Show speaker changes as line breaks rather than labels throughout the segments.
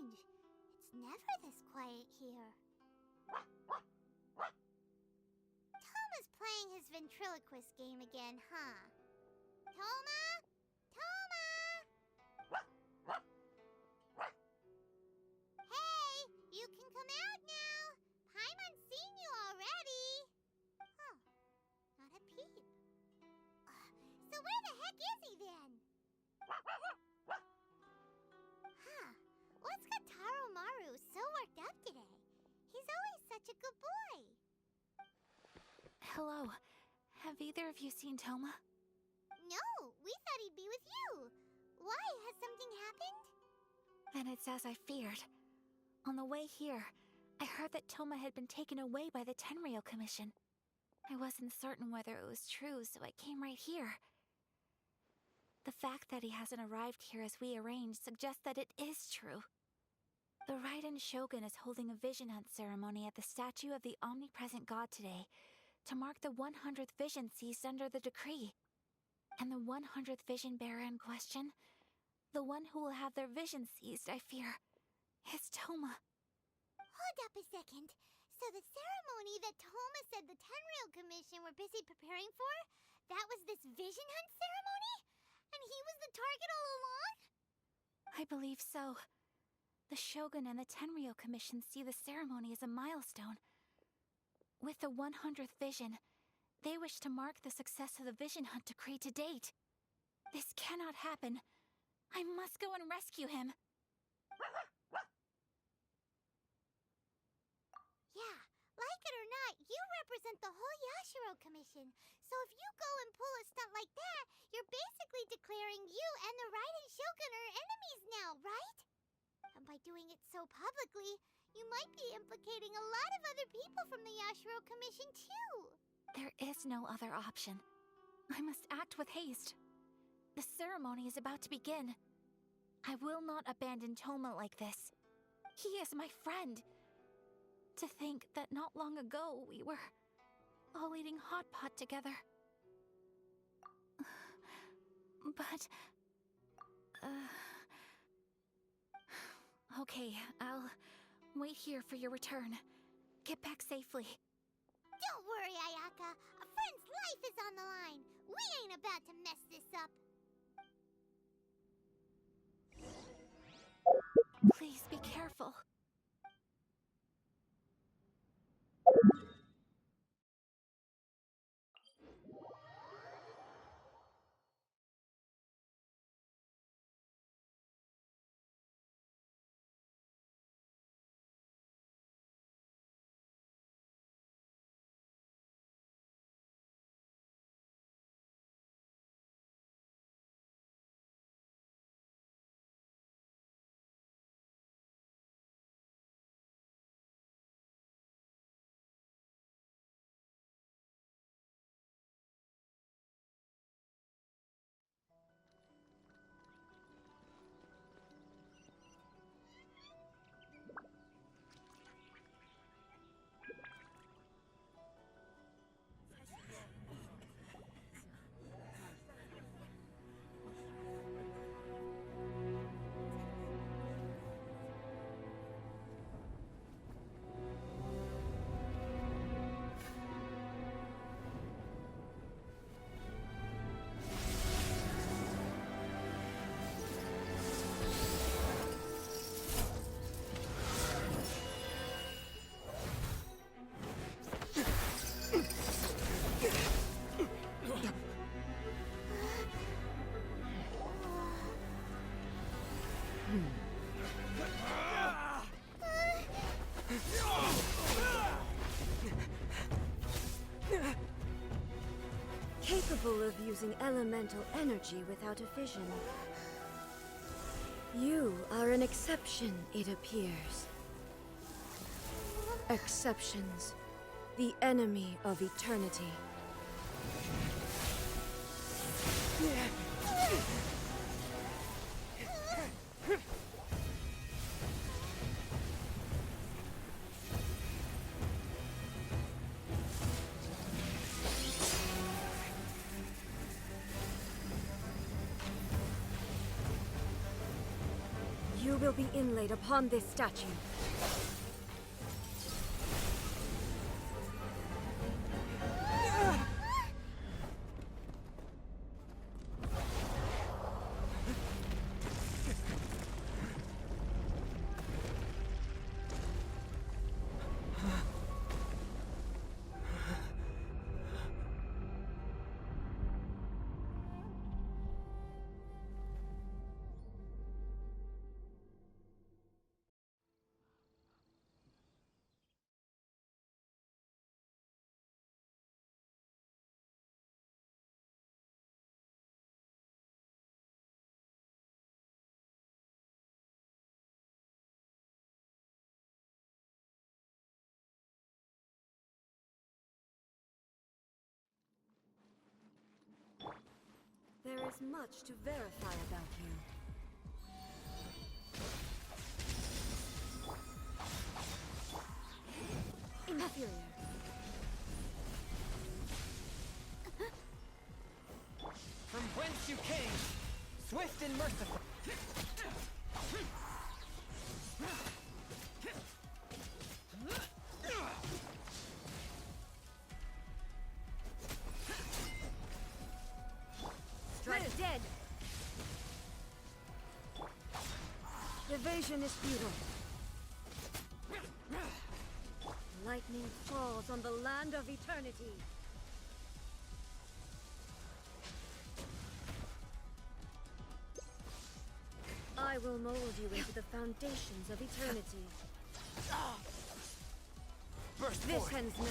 strange. It's never this quiet here. Toma's playing his ventriloquist game again, huh? Toma? Toma! Hey, you can come out now. Paimon's seen you already. Huh, not a peep. So where the heck is he then? Huh, what's got Taro Maru so worked up today? He's always such a good boy.
Hello. Have either of you seen Toma?
No, we thought he'd be with you. Why? Has something happened?
Then it's as I feared. On the way here, I heard that Toma had been taken away by the Tenryou Commission. I wasn't certain whether it was true, so I came right here. The fact that he hasn't arrived here as we arranged suggests that it is true. The Raiden Shogun is holding a vision hunt ceremony at the statue of the omnipresent god today to mark the 100th vision seized under the decree. And the 100th vision bearer in question, the one who will have their vision seized, I fear, is Toma.
Hold up a second. So the ceremony that Toma said the Tenryou Commission were busy preparing for, that was this vision hunt ceremony? And he was the target all along?
I believe so. The Shogun and the Tenryou Commission see the ceremony as a milestone. With the 100th vision, they wish to mark the success of the vision hunt decree to date. This cannot happen. I must go and rescue him.
Yeah, like it or not, you represent the whole Yashiro Commission. So if you go and pull a stunt like that, you're basically declaring you and the Raiden Shogun are enemies now, right? And by doing it so publicly, you might be implicating a lot of other people from the Yashiro Commission too.
There is no other option. I must act with haste. The ceremony is about to begin. I will not abandon Toma like this. He is my friend. To think that not long ago we were all eating hot pot together. But... Okay, I'll wait here for your return. Get back safely.
Don't worry, Ayaka. A friend's life is on the line. We ain't about to mess this up.
Please be careful.
Capable of using elemental energy without a vision. You are an exception, it appears. Exceptions. The enemy of eternity. You will be inlaid upon this statue. There is much to verify about you. Inferior.
From whence you came, swift and merciful.
Strike dead. Evasion is futile. Lightning falls on the land of eternity. I will mold you into the foundations of eternity.
Burst
This
forth.
ends now.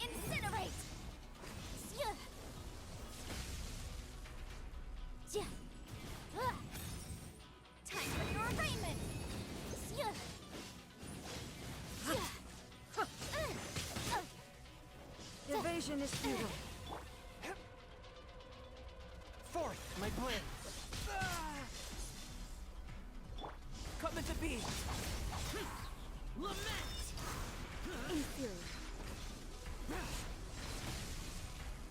Incinerate! Sia! Sia! Time for your arraignment! Sia! Sia!
Evasion is futile.
Forth, my blade. Come into being. Lament.
Inferior.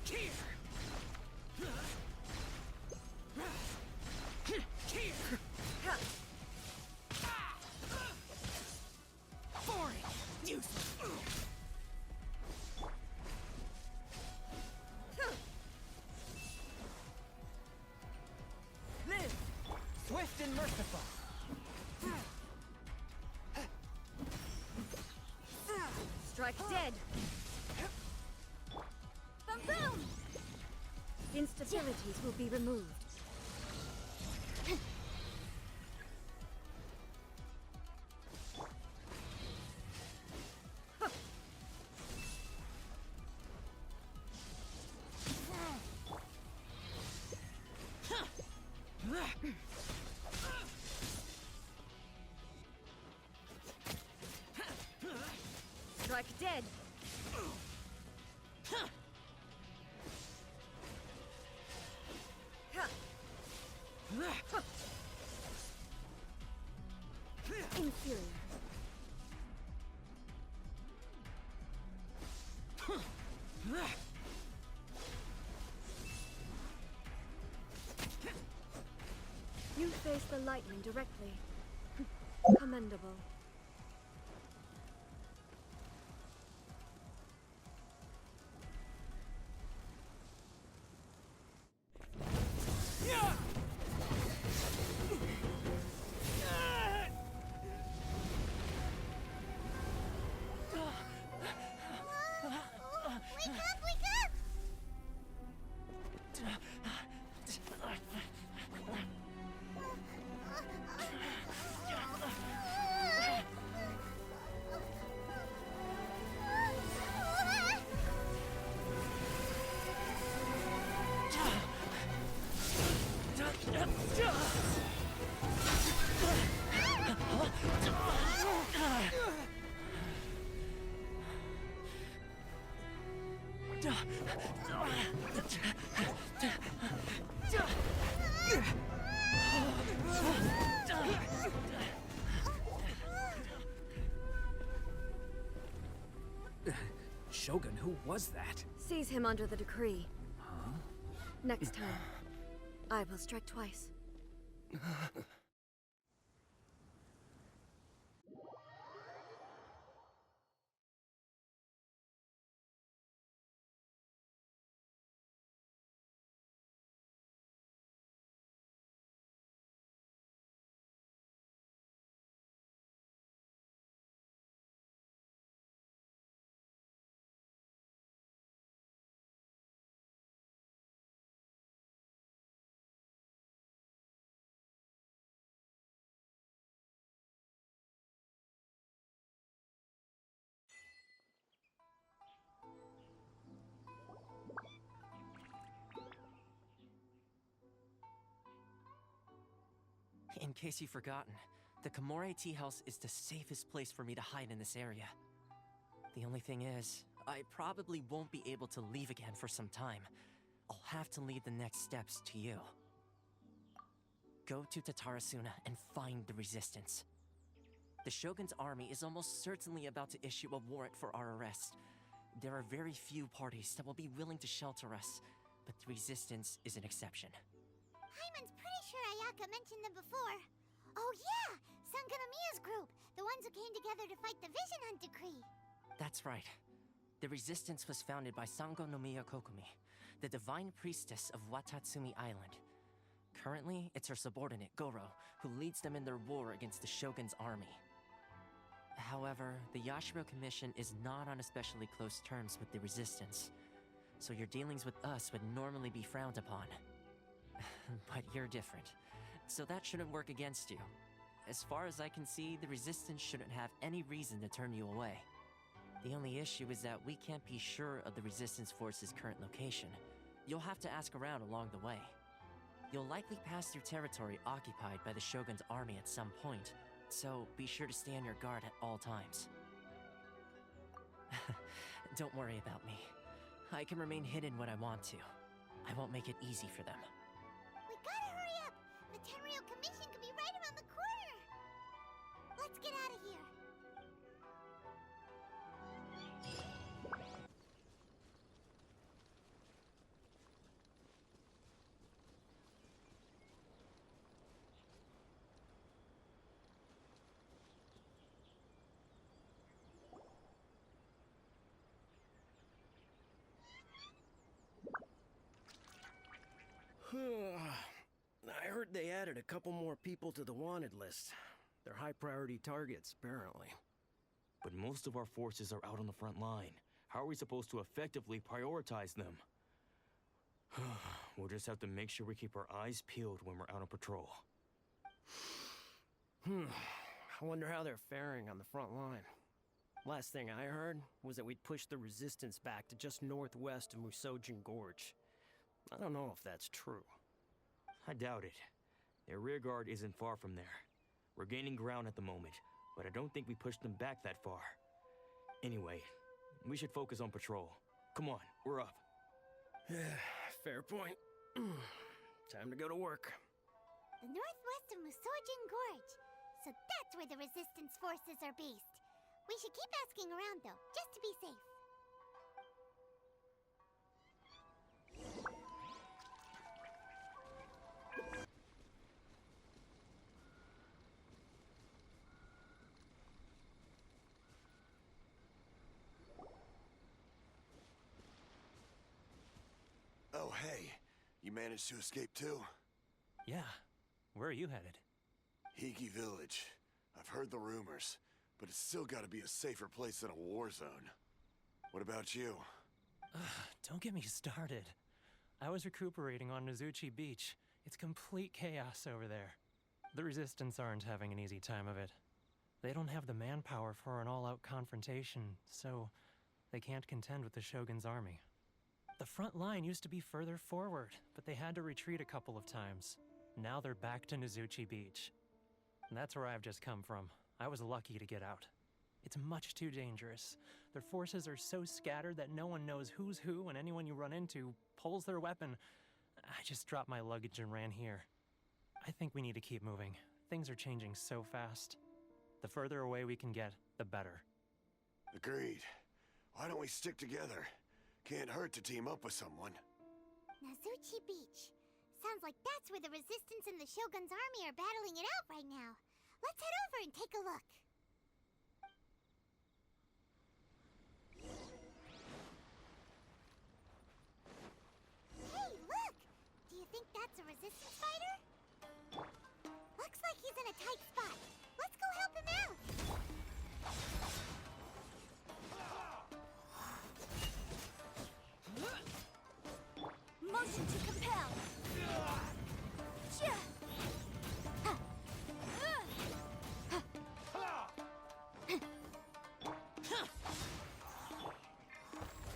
Here. Here. Foreign. Useless. Live. Swift and merciful.
Strike dead.
Boom!
Instabilities will be removed. Strike dead. Inferior. You face the lightning directly. Commendable.
Wake up! Wake up!
Shogun, who was that?
Seize him under the decree. Next time, I will strike twice.
In case you've forgotten, the Komore Tea House is the safest place for me to hide in this area. The only thing is, I probably won't be able to leave again for some time. I'll have to leave the next steps to you. Go to Tatarasuna and find the Resistance. The Shogun's army is almost certainly about to issue a warrant for our arrest. There are very few parties that will be willing to shelter us, but the Resistance is an exception.
Hyman's pretty sure Ayaka mentioned them before. Oh yeah! Enkanomiya's group! The ones who came together to fight the Vision Hunt Decree!
That's right. The Resistance was founded by Enkanomiya Kokumi, the divine priestess of Watatsumi Island. Currently, it's her subordinate, Goro, who leads them in their war against the Shogun's army. However, the Yashiro Commission is not on especially close terms with the Resistance, so your dealings with us would normally be frowned upon. But you're different, so that shouldn't work against you. As far as I can see, the Resistance shouldn't have any reason to turn you away. The only issue is that we can't be sure of the Resistance Force's current location. You'll have to ask around along the way. You'll likely pass through territory occupied by the Shogun's army at some point, so be sure to stay on your guard at all times. Don't worry about me. I can remain hidden when I want to. I won't make it easy for them.
We gotta hurry up! The Tenryou Commission could be right around the corner! Let's get out of here!
I heard they added a couple more people to the wanted list. They're high priority targets, apparently.
But most of our forces are out on the front line. How are we supposed to effectively prioritize them? We'll just have to make sure we keep our eyes peeled when we're out on patrol.
I wonder how they're faring on the front line. Last thing I heard was that we'd pushed the Resistance back to just northwest of Musojin Gorge. I don't know if that's true.
I doubt it. Their rearguard isn't far from there. We're gaining ground at the moment, but I don't think we pushed them back that far. Anyway, we should focus on patrol. Come on, we're up.
Fair point. Time to go to work.
The northwest of Musojin Gorge. So that's where the Resistance forces are based. We should keep asking around though, just to be safe.
Oh, hey. You managed to escape too?
Yeah. Where are you headed?
Hiki Village. I've heard the rumors, but it's still gotta be a safer place than a war zone. What about you?
Don't get me started. I was recuperating on Nozuchi Beach. It's complete chaos over there. The Resistance aren't having an easy time of it. They don't have the manpower for an all-out confrontation, so they can't contend with the Shogun's army. The front line used to be further forward, but they had to retreat a couple of times. Now they're back to Nozuchi Beach. And that's where I've just come from. I was lucky to get out. It's much too dangerous. Their forces are so scattered that no one knows who's who, and anyone you run into pulls their weapon. I just dropped my luggage and ran here. I think we need to keep moving. Things are changing so fast. The further away we can get, the better.
Agreed. Why don't we stick together? Can't hurt to team up with someone.
Nozuchi Beach. Sounds like that's where the Resistance and the Shogun's army are battling it out right now. Let's head over and take a look. Hey, look! Do you think that's a Resistance fighter? Looks like he's in a tight spot. Let's go help him out!
Motion to compel.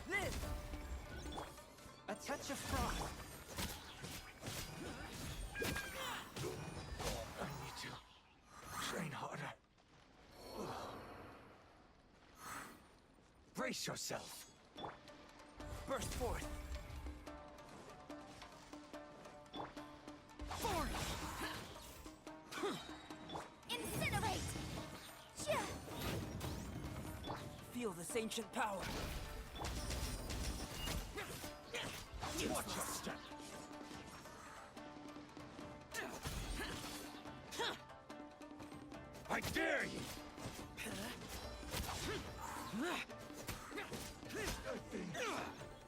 This! A touch of frost.
I need to train harder. Brace yourself.
Burst forth.
Incinerate!
Feel this ancient power.
Watch your step. I dare you! I've been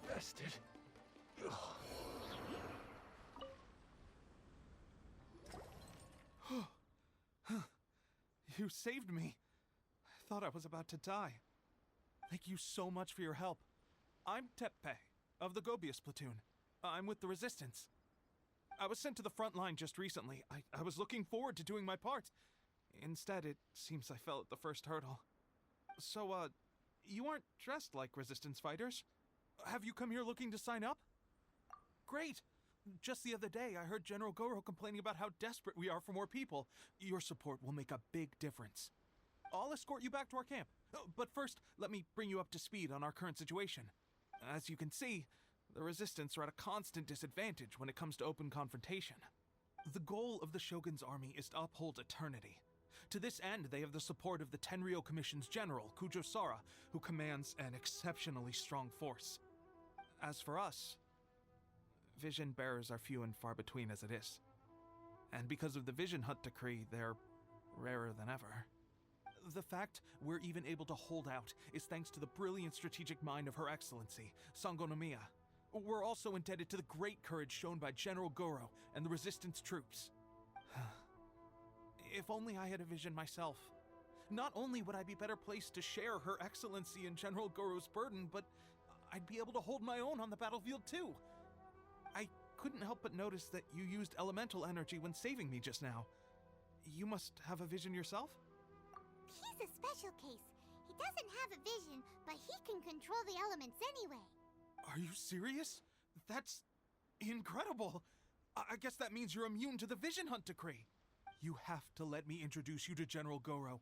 bested.
You saved me. I thought I was about to die. Thank you so much for your help. I'm Tepe, of the Gobius platoon. I'm with the Resistance. I was sent to the front line just recently. I was looking forward to doing my part. Instead, it seems I fell at the first hurdle. So, you aren't dressed like Resistance fighters? Have you come here looking to sign up? Great! Just the other day, I heard General Goro complaining about how desperate we are for more people. Your support will make a big difference. I'll escort you back to our camp. But first, let me bring you up to speed on our current situation. As you can see, the Resistance are at a constant disadvantage when it comes to open confrontation. The goal of the Shogun's army is to uphold eternity. To this end, they have the support of the Tenryou Commission's general, Kujo Sara, who commands an exceptionally strong force. As for us, vision bearers are few and far between as it is. And because of the Vision Hunt decree, they're rarer than ever. The fact we're even able to hold out is thanks to the brilliant strategic mind of Her Excellency, Enkanomiya. We're also indebted to the great courage shown by General Goro and the Resistance troops. If only I had a vision myself. Not only would I be better placed to share Her Excellency and General Goro's burden, but I'd be able to hold my own on the battlefield too. I couldn't help but notice that you used elemental energy when saving me just now. You must have a vision yourself?
He's a special case. He doesn't have a vision, but he can control the elements anyway.
Are you serious? That's incredible. I guess that means you're immune to the Vision Hunt decree. You have to let me introduce you to General Goro.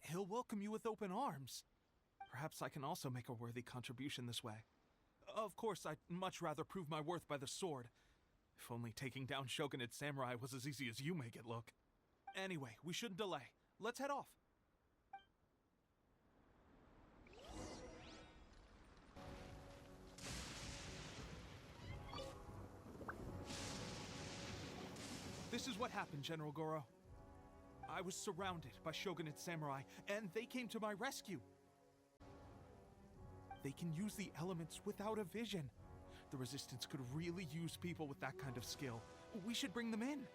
He'll welcome you with open arms. Perhaps I can also make a worthy contribution this way. Of course, I'd much rather prove my worth by the sword. If only taking down Shogunate samurai was as easy as you make it look. Anyway, we shouldn't delay. Let's head off. This is what happened, General Goro. I was surrounded by Shogunate samurai, and they came to my rescue. They can use the elements without a vision. The Resistance could really use people with that kind of skill. We should bring them in.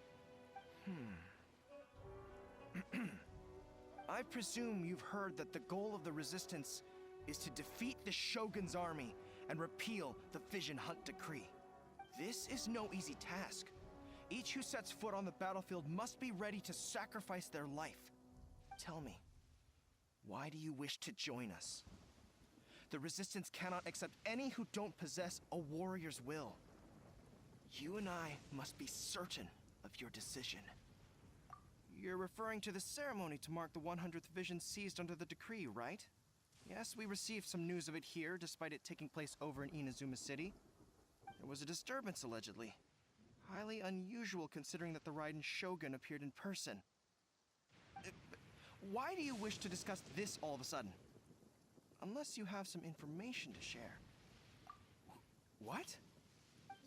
I presume you've heard that the goal of the Resistance is to defeat the Shogun's army and repeal the Vision Hunt decree. This is no easy task. Each who sets foot on the battlefield must be ready to sacrifice their life. Tell me, why do you wish to join us? The Resistance cannot accept any who don't possess a warrior's will. You and I must be certain of your decision. You're referring to the ceremony to mark the 100th vision seized under the decree, right? Yes, we received some news of it here, despite it taking place over in Inazuma City. There was a disturbance, allegedly. Highly unusual considering that the Raiden Shogun appeared in person. Why do you wish to discuss this all of a sudden? Unless you have some information to share. What?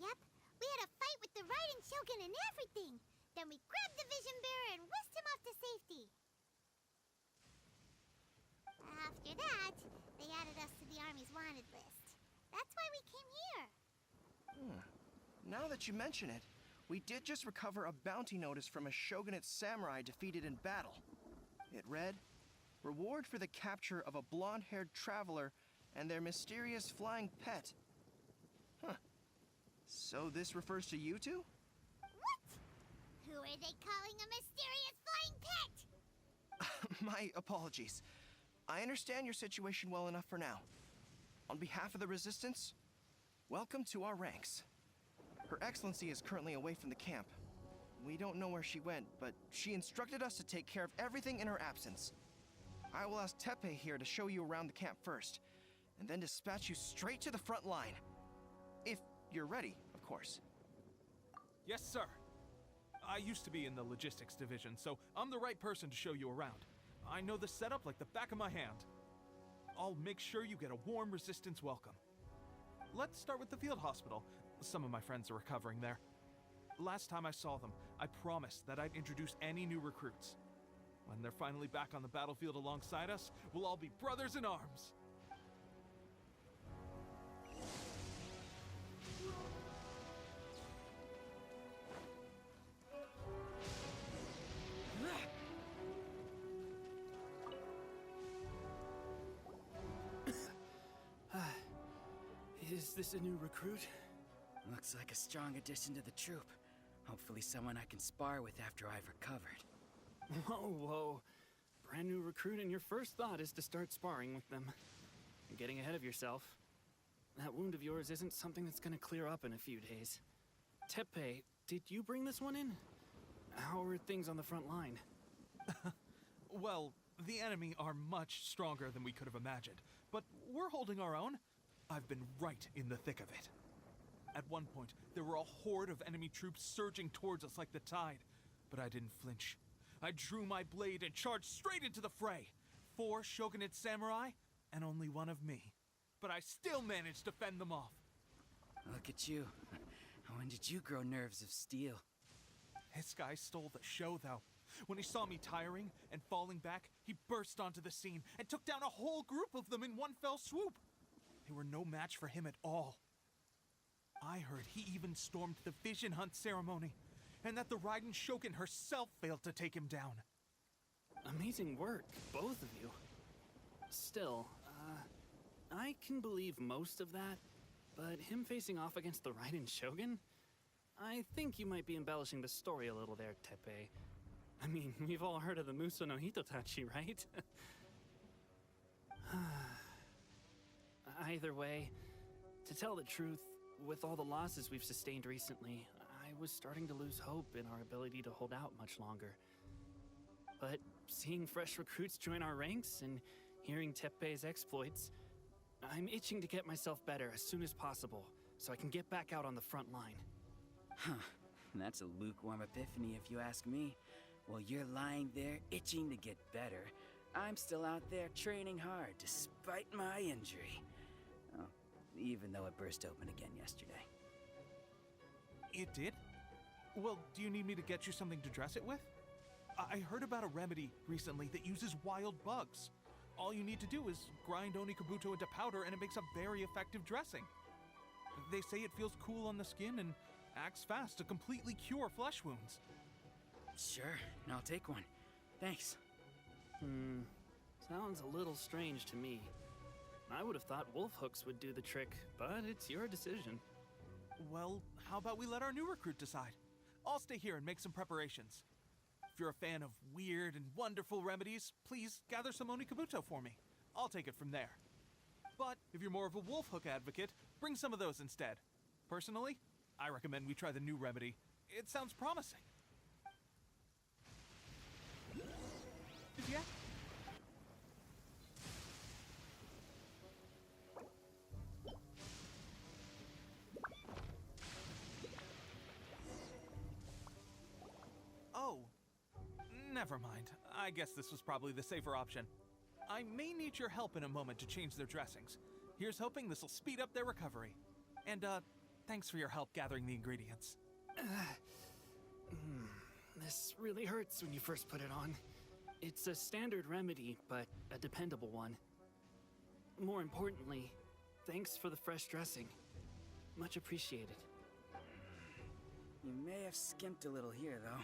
Yep, we had a fight with with the Raiden Shogun and everything. Then we grabbed the Vision Bearer and whisked him off to safety. After that, they added us to the Army's wanted list. That's why we came here.
Now that you mention it, we did just recover a bounty notice from a shogunate samurai defeated in battle. It read, "Reward for the capture of a blonde-haired traveler and their mysterious flying pet." Huh. So this refers to you two?
What? Who are they calling a mysterious flying pet?
My apologies. I understand your situation well enough for now. On behalf of the Resistance, welcome to our ranks. Her Excellency is currently away from the camp. We don't know where she went, but she instructed us to take care of everything in her absence. I will ask Teppei here to show you around the camp first, and then dispatch you straight to the front line. If you're ready, of course.
Yes, sir. I used to be in the logistics division, so I'm the right person to show you around. I know the setup like the back of my hand. I'll make sure you get a warm Resistance welcome. Let's start with the field hospital. Some of my friends are recovering there. Last time I saw them, I promised that I'd introduce any new recruits. When they're finally back on the battlefield alongside us, we'll all be brothers in arms.
Is this a new recruit? Looks like a strong addition to the troop. Hopefully someone I can spar with after I've recovered. Whoa. Brand new recruit and your first thought is to start sparring with them. You're getting ahead of yourself. That wound of yours isn't something that's gonna clear up in a few days. Teppei, did you bring this one in? How are things on the front line?
Well, the enemy are much stronger than we could have imagined, but we're holding our own. I've been right in the thick of it. At one point, there were a horde of enemy troops surging towards us like the tide, but I didn't flinch. I drew my blade and charged straight into the fray. 4 shogunate samurai, and only 1 of me. But I still managed to fend them off.
Look at you. When did you grow nerves of steel?
This guy stole the show, though. When he saw me tiring and falling back, he burst onto the scene and took down a whole group of them in one fell swoop. They were no match for him at all. I heard he even stormed the Vision Hunt ceremony, and that the Raiden Shogun herself failed to take him down.
Amazing work, both of you. Still, I can believe most of that, but him facing off against the Raiden Shogun? I think you might be embellishing the story a little there, Teppei. I mean, we've all heard of the Muso no Hitotachi, right? Either way, to tell the truth, with all the losses we've sustained recently, I was starting to lose hope in our ability to hold out much longer. But seeing fresh recruits join our ranks and hearing Teppei's exploits, I'm itching to get myself better as soon as possible, so I can get back out on the front line. Huh, that's a lukewarm epiphany if you ask me. While you're lying there itching to get better, I'm still out there training hard despite my injury. Oh, even though it burst open again yesterday.
It did? Well, do you need me to get you something to dress it with? I heard about a remedy recently that uses wild bugs. All you need to do is grind Onikabuto into powder and it makes a very effective dressing. They say it feels cool on the skin and acts fast to completely cure flesh wounds.
Sure, I'll take one. Thanks. Sounds a little strange to me. I would have thought wolf hooks would do the trick, but it's your decision.
Well, how about we let our new recruit decide? I'll stay here and make some preparations. If you're a fan of weird and wonderful remedies, please gather some Onikabuto for me. I'll take it from there. But if you're more of a wolf hook advocate, bring some of those instead. Personally, I recommend we try the new remedy. It sounds promising. Yeah? Oh, never mind. I guess this was probably the safer option. I may need your help in a moment to change their dressings. Here's hoping this'll speed up their recovery. And, thanks for your help gathering the ingredients.
This really hurts when you first put it on. It's a standard remedy, but a dependable one. More importantly, thanks for the fresh dressing. Much appreciated.
You may have skimped a little here, though.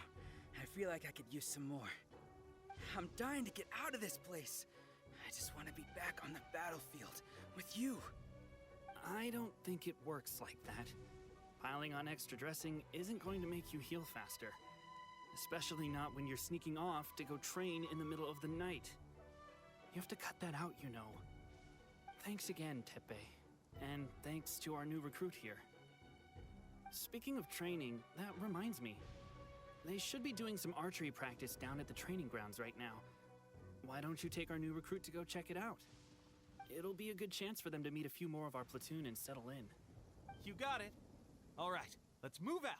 I feel like I could use some more. I'm dying to get out of this place. I just want to be back on the battlefield with you.
I don't think it works like that. Piling on extra dressing isn't going to make you heal faster. Especially not when you're sneaking off to go train in the middle of the night. You have to cut that out, you know. Thanks again, Tepe. And thanks to our new recruit here. Speaking of training, that reminds me. They should be doing some archery practice down at the training grounds right now. Why don't you take our new recruit to go check it out? It'll be a good chance for them to meet a few more of our platoon and settle in.
You got it. All right, let's move out.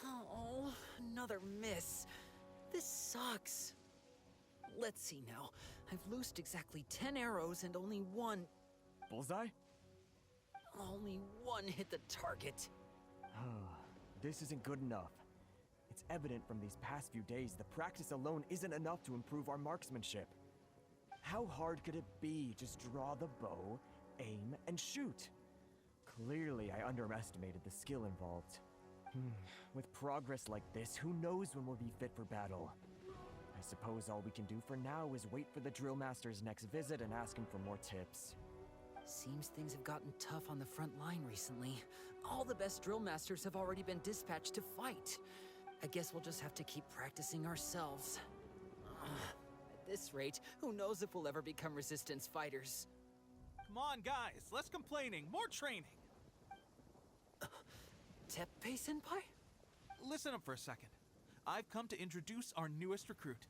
Oh, another miss. This sucks. Let's see now. I've loosed exactly 10 arrows and only one...
Bullseye?
Only one hit the target.
This isn't good enough. It's evident from these past few days the practice alone isn't enough to improve our marksmanship. How hard could it be? Just draw the bow, aim, and shoot. Clearly, I underestimated the skill involved. With progress like this, who knows when we'll be fit for battle? I suppose all we can do for now is wait for the drill master's next visit and ask him for more tips.
Seems things have gotten tough on the front line recently. All the best drill masters have already been dispatched to fight. I guess we'll just have to keep practicing ourselves. At this rate, who knows if we'll ever become resistance fighters.
Come on, guys, less complaining, more training.
Teppei-senpai?
Listen up for a second. I've come to introduce our newest recruit.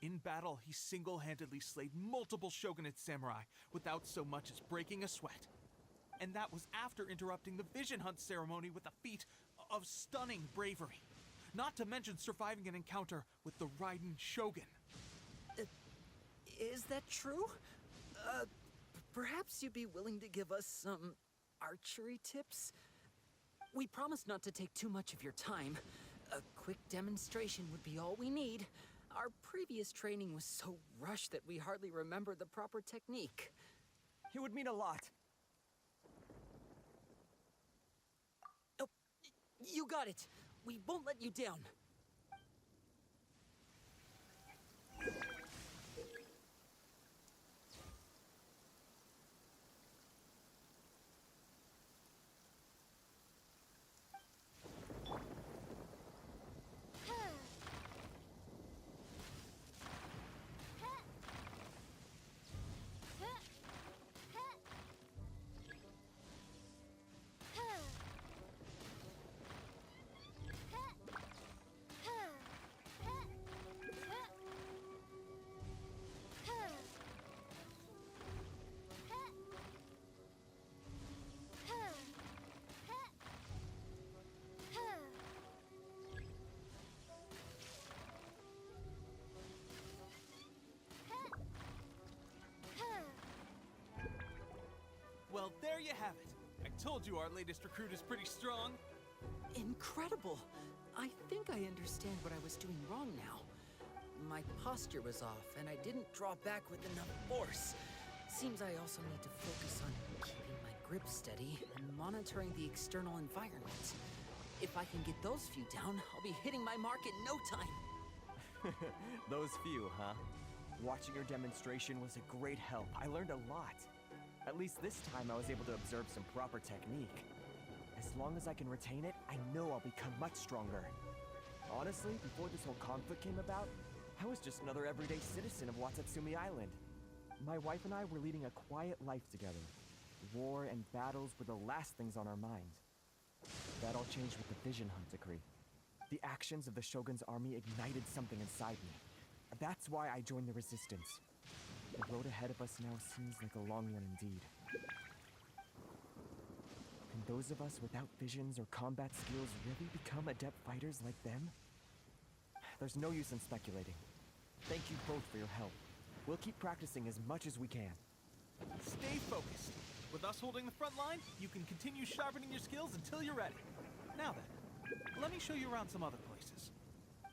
In battle, he single-handedly slayed multiple shogunate samurai without so much as breaking a sweat. And that was after interrupting the vision hunt ceremony with a feat of stunning bravery. Not to mention surviving an encounter with the Raiden Shogun.
Is that true? Perhaps you'd be willing to give us some archery tips? We promise not to take too much of your time. A quick demonstration would be all we need. Our previous training was so rushed that we hardly remember the proper technique.
It would mean a lot.
Oh, you got it. We won't let you down.
Well, there you have it. I told you our latest recruit is pretty strong.
Incredible! I think I understand what I was doing wrong now. My posture was off, and I didn't draw back with enough force. Seems I also need to focus on keeping my grip steady and monitoring the external environment. If I can get those few down, I'll be hitting my mark in no time.
Those few, huh? Watching your demonstration was a great help. I learned a lot. At least this time I was able to observe some proper technique. As long as I can retain it, I know I'll become much stronger. Honestly, before this whole conflict came about, I was just another everyday citizen of Watatsumi Island. My wife and I were leading a quiet life together. War and battles were the last things on our mind. That all changed with the Vision Hunt decree. The actions of the Shogun's army ignited something inside me. That's why I joined the Resistance. The road ahead of us now seems like a long one indeed. Can those of us without visions or combat skills really become adept fighters like them? There's no use in speculating. Thank you both for your help. We'll keep practicing as much as we can.
Stay focused. With us holding the front line, you can continue sharpening your skills until you're ready. Now then, let me show you around some other places.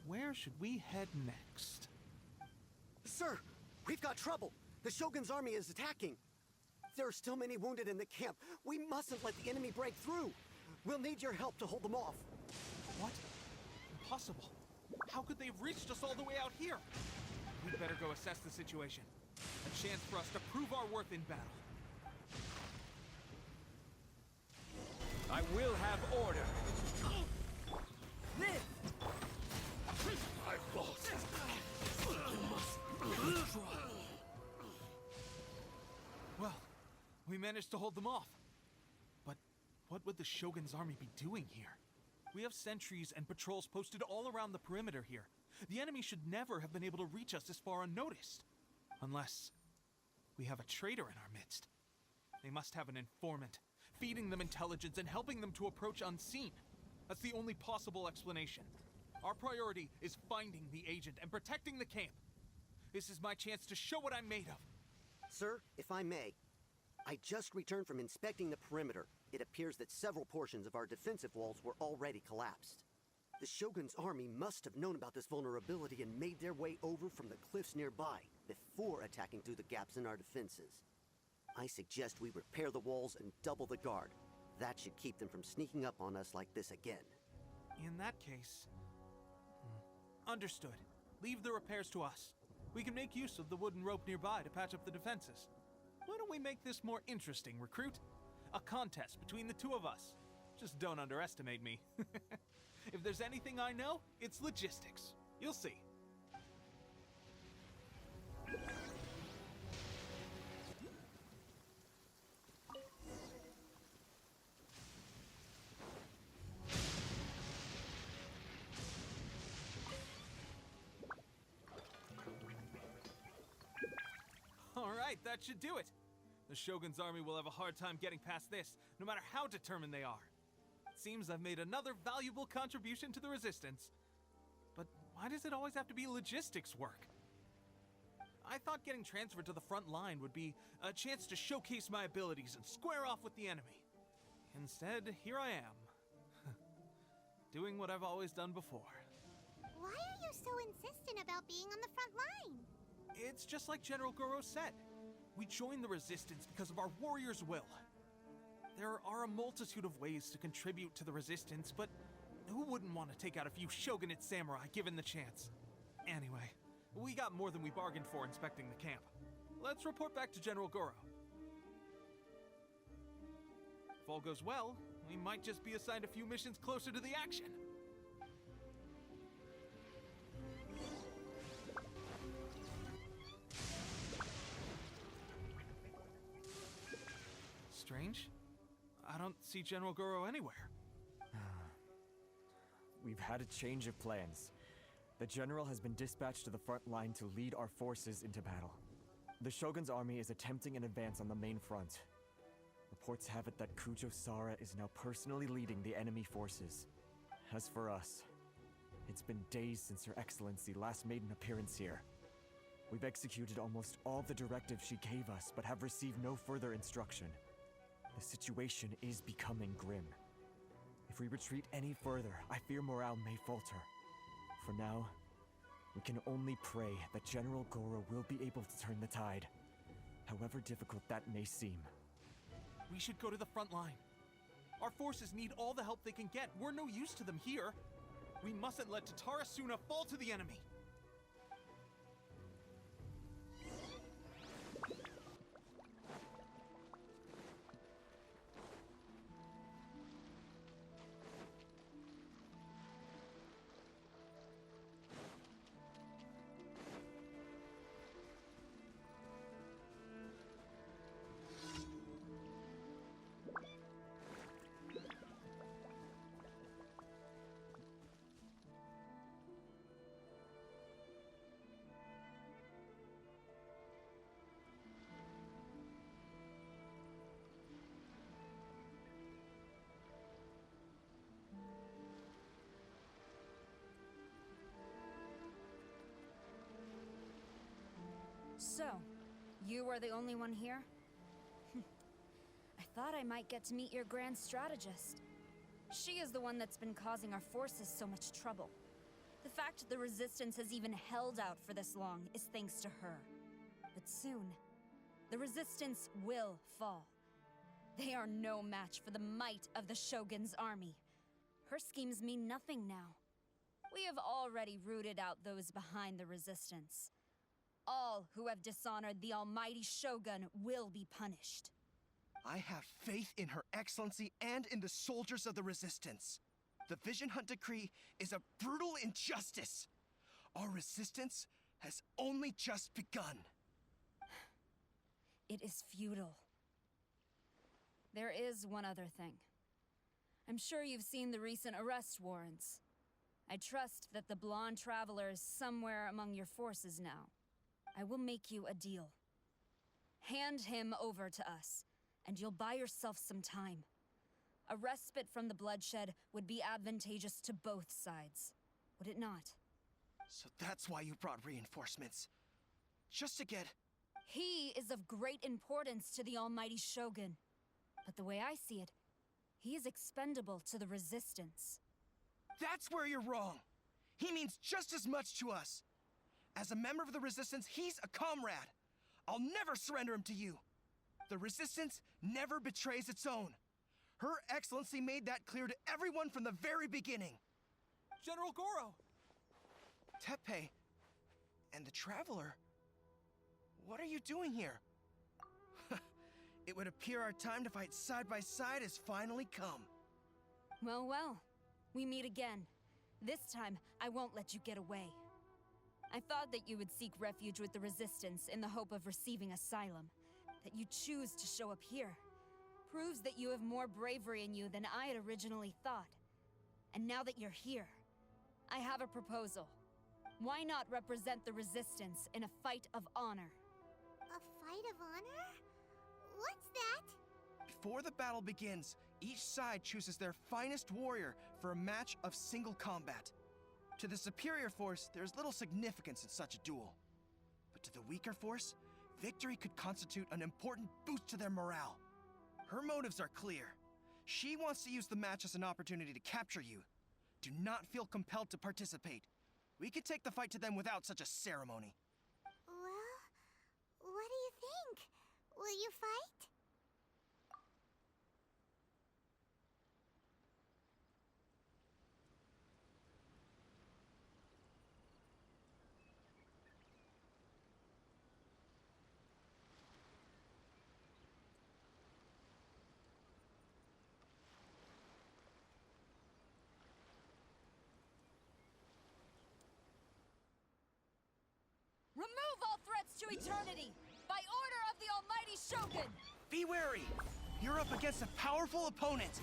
Where should we head next?
Sir, we've got trouble. The Shogun's army is attacking. There are still many wounded in the camp. We mustn't let the enemy break through. We'll need your help to hold them off.
What? Impossible. How could they have reached us all the way out here? We'd better go assess the situation. A chance for us to prove our worth in battle.
I will have order. I've lost. You must withdraw.
Well, we managed to hold them off. But what would the Shogun's army be doing here? We have sentries and patrols posted all around the perimeter here. The enemy should never have been able to reach us this far unnoticed. Unless we have a traitor in our midst. They must have an informant, feeding them intelligence and helping them to approach unseen. That's the only possible explanation. Our priority is finding the agent and protecting the camp. This is my chance to show what I'm made of.
Sir, if I may, I just returned from inspecting the perimeter. It appears that several portions of our defensive walls were already collapsed. The Shogun's army must have known about this vulnerability and made their way over from the cliffs nearby before attacking through the gaps in our defenses. I suggest we repair the walls and double the guard. That should keep them from sneaking up on us like this again.
In that case... Understood. Leave the repairs to us. We can make use of the wooden rope nearby to patch up the defenses. Why don't we make this more interesting, recruit? A contest between the two of us. Just don't underestimate me. If there's anything I know, it's logistics. You'll see. Alright, that should do it. The Shogun's army will have a hard time getting past this, no matter how determined they are. It seems I've made another valuable contribution to the Resistance. But why does it always have to be logistics work? I thought getting transferred to the front line would be a chance to showcase my abilities and square off with the enemy. Instead, here I am. Doing what I've always done before.
Why are you so insistent about being on the front line?
It's just like General Goro said. We joined the Resistance because of our warrior's will. There are a multitude of ways to contribute to the Resistance, but who wouldn't want to take out a few shogunate samurai given the chance? Anyway, we got more than we bargained for inspecting the camp. Let's report back to General Goro. If all goes well, we might just be assigned a few missions closer to the action. Strange. I don't see General Goro anywhere.
We've had a change of plans. The general has been dispatched to the front line to lead our forces into battle. The Shogun's army is attempting an advance on the main front. Reports have it that Kujo Sara is now personally leading the enemy forces. As for us, it's been days since Her Excellency last made an appearance here. We've executed almost all the directives she gave us, but have received no further instruction. The situation is becoming grim. If we retreat any further, I fear morale may falter. For now, we can only pray that General Goro will be able to turn the tide, however difficult that may seem.
We should go to the front line. Our forces need all the help they can get. We're no use to them here. We mustn't let Tatara Suna fall to the enemy.
You are the only one here? I thought I might get to meet your grand strategist. She is the one that's been causing our forces so much trouble. The fact the Resistance has even held out for this long is thanks to her. But soon, the Resistance will fall. They are no match for the might of the Shogun's army. Her schemes mean nothing now. We have already rooted out those behind the Resistance. All who have dishonored the almighty Shogun will be punished.
I have faith in Her Excellency and in the soldiers of the Resistance. The Vision Hunt Decree is a brutal injustice. Our resistance has only just begun.
It is futile. There is one other thing. I'm sure you've seen the recent arrest warrants. I trust that the blonde traveler is somewhere among your forces now. I will make you a deal. Hand him over to us, and you'll buy yourself some time. A respite from the bloodshed would be advantageous to both sides, would it not?
So that's why you brought reinforcements. Just to get...
He is of great importance to the almighty Shogun. But the way I see it, he is expendable to the Resistance.
That's where you're wrong. He means just as much to us. As a member of the Resistance, he's a comrade. I'll never surrender him to you. The Resistance never betrays its own. Her Excellency made that clear to everyone from the very beginning.
General Goro!
Teppei and the Traveler. What are you doing here? It would appear our time to fight side by side has finally come.
Well, well. We meet again. This time, I won't let you get away. I thought that you would seek refuge with the Resistance in the hope of receiving asylum. That you choose to show up here proves that you have more bravery in you than I had originally thought. And now that you're here, I have a proposal. Why not represent the Resistance in a fight of honor?
A fight of honor? What's that?
Before the battle begins, each side chooses their finest warrior for a match of single combat. To the superior force, there's little significance in such a duel. But to the weaker force, victory could constitute an important boost to their morale. Her motives are clear. She wants to use the match as an opportunity to capture you. Do not feel compelled to participate. We could take the fight to them without such a ceremony.
Well, what do you think? Will you fight?
Remove all threats to eternity! By order of the almighty Shogun!
Be wary! You're up against a powerful opponent!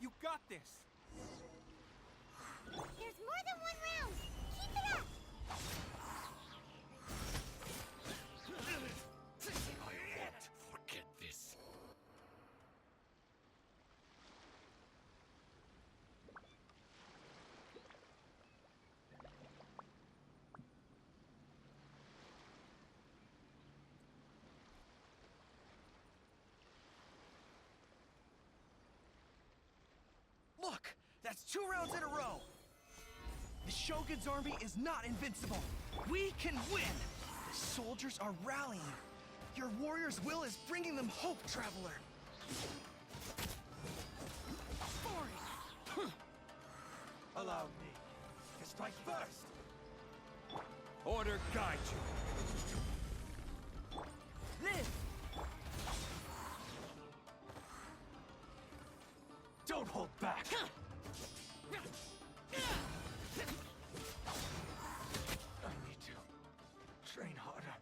You got this!
There's more than one round! Keep it up!
I won't forget this.
Look! That's 2 rounds in a row! The Shogun's army is not invincible! We can win! The soldiers are rallying! Your warrior's will is bringing them hope, Traveler!
Allow me to strike first. Order guide you.
Live!
Don't hold back. I need to train harder.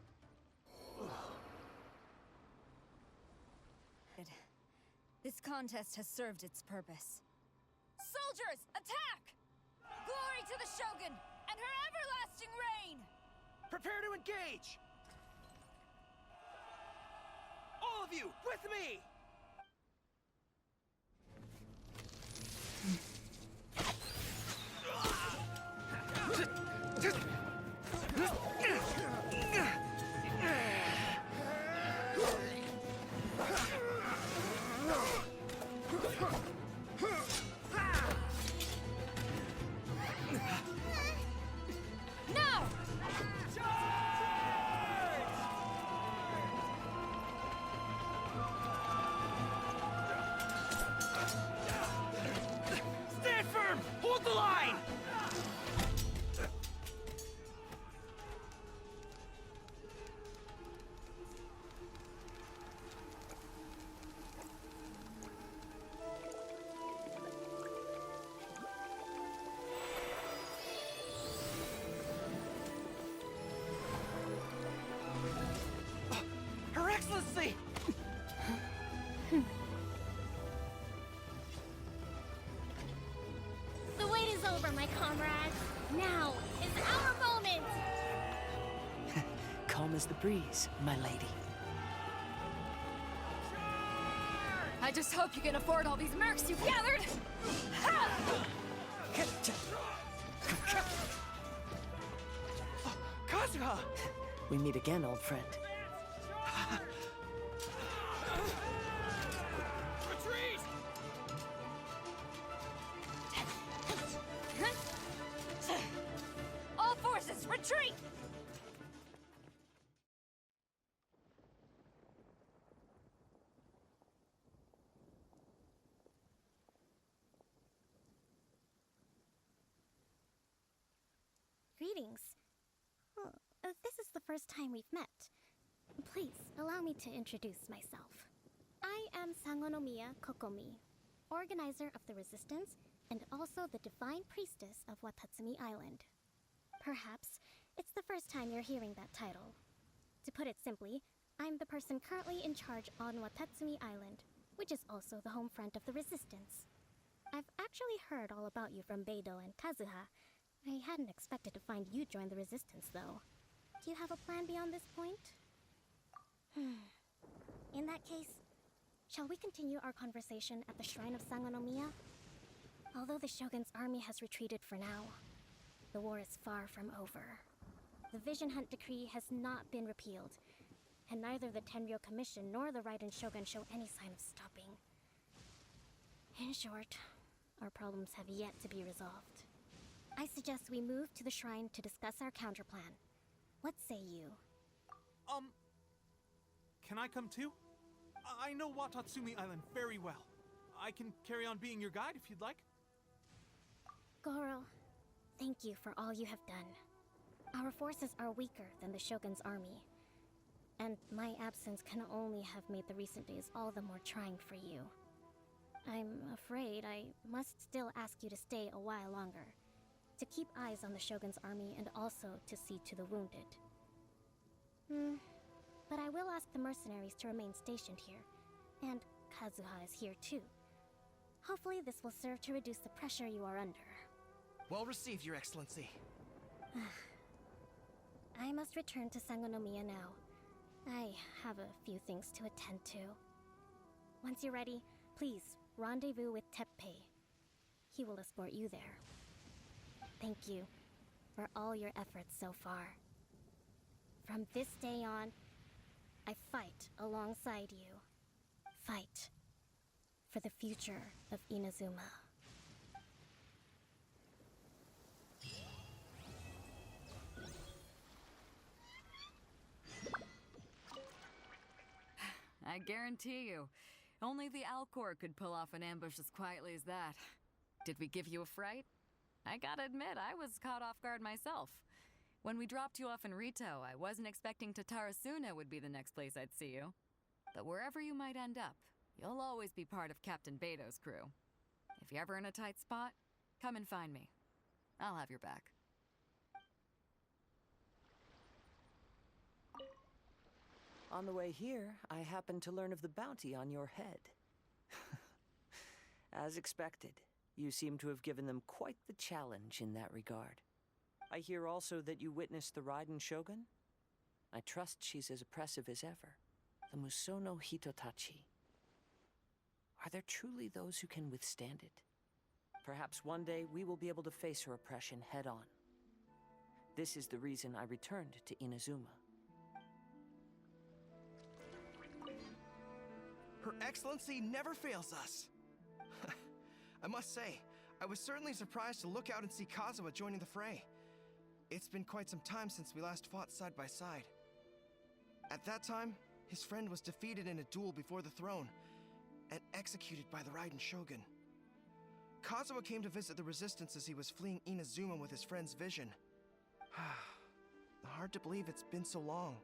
This contest has served its purpose. Soldiers, attack! Glory to the Shogun! and her everlasting reign!
Prepare to engage! All of you, with me!
No!
Stand firm! Hold the line! Her Excellency!
The wait is over, my comrades. Now is our moment.
Calm as the breeze, my lady.
I just hope you can afford all these mercs you've gathered! Ha!
Kazuha!
We meet again, old friend.
Retreat!
All forces, retreat!
Greetings. Well, this is the first time we've met. Please, allow me to introduce myself. I am Sangonomiya Kokomi, organizer of the Resistance and also the Divine Priestess of Watatsumi Island. Perhaps it's the first time you're hearing that title. To put it simply, I'm the person currently in charge on Watatsumi Island, which is also the home front of the Resistance. I've actually heard all about you from Beidou and Kazuha. I hadn't expected to find you join the Resistance, though. Do you have a plan beyond this point? In that case, shall we continue our conversation at the Shrine of Sangonomiya? Although the Shogun's army has retreated for now, the war is far from over. The Vision Hunt Decree has not been repealed, and neither the Tenryou Commission nor the Raiden Shogun show any sign of stopping. In short, our problems have yet to be resolved. I suggest we move to the shrine to discuss our counterplan. What say you?
Can I come too? I know Watatsumi Island very well. I can carry on being your guide if you'd like.
Goro, thank you for all you have done. Our forces are weaker than the Shogun's army, and my absence can only have made the recent days all the more trying for you. I'm afraid I must still ask you to stay a while longer, to keep eyes on the Shogun's army and also to see to the wounded. But I will ask the mercenaries to remain stationed here, and Kazuha is here too. Hopefully this will serve to reduce the pressure you are under.
Well received, Your Excellency.
I must return to Sangonomiya now. I have a few things to attend to. Once you're ready, please rendezvous with Teppei. He will escort you there. Thank you for all your efforts so far. From this day on, I fight alongside you. Fight for the future of Inazuma.
I guarantee you, only the Alcor could pull off an ambush as quietly as that. Did we give you a fright? I gotta admit, I was caught off guard myself. When we dropped you off in Rito, I wasn't expecting Tatarasuna would be the next place I'd see you. But wherever you might end up, you'll always be part of Captain Beidou's crew. If you're ever in a tight spot, come and find me. I'll have your back.
On the way here, I happened to learn of the bounty on your head. As expected, you seem to have given them quite the challenge in that regard.
I hear also that you witnessed the Raiden Shogun? I trust she's as oppressive as ever. The Musono Hitotachi. Are there truly those who can withstand it? Perhaps one day we will be able to face her oppression head on. This is the reason I returned to Inazuma.
Her Excellency never fails us. I must say, I was certainly surprised to look out and see Kazuha joining the fray. It's been quite some time since we last fought side by side. At that time, his friend was defeated in a duel before the throne and executed by the Raiden Shogun. Kazuha came to visit the Resistance as he was fleeing Inazuma with his friend's vision. Hard to believe it's been so long.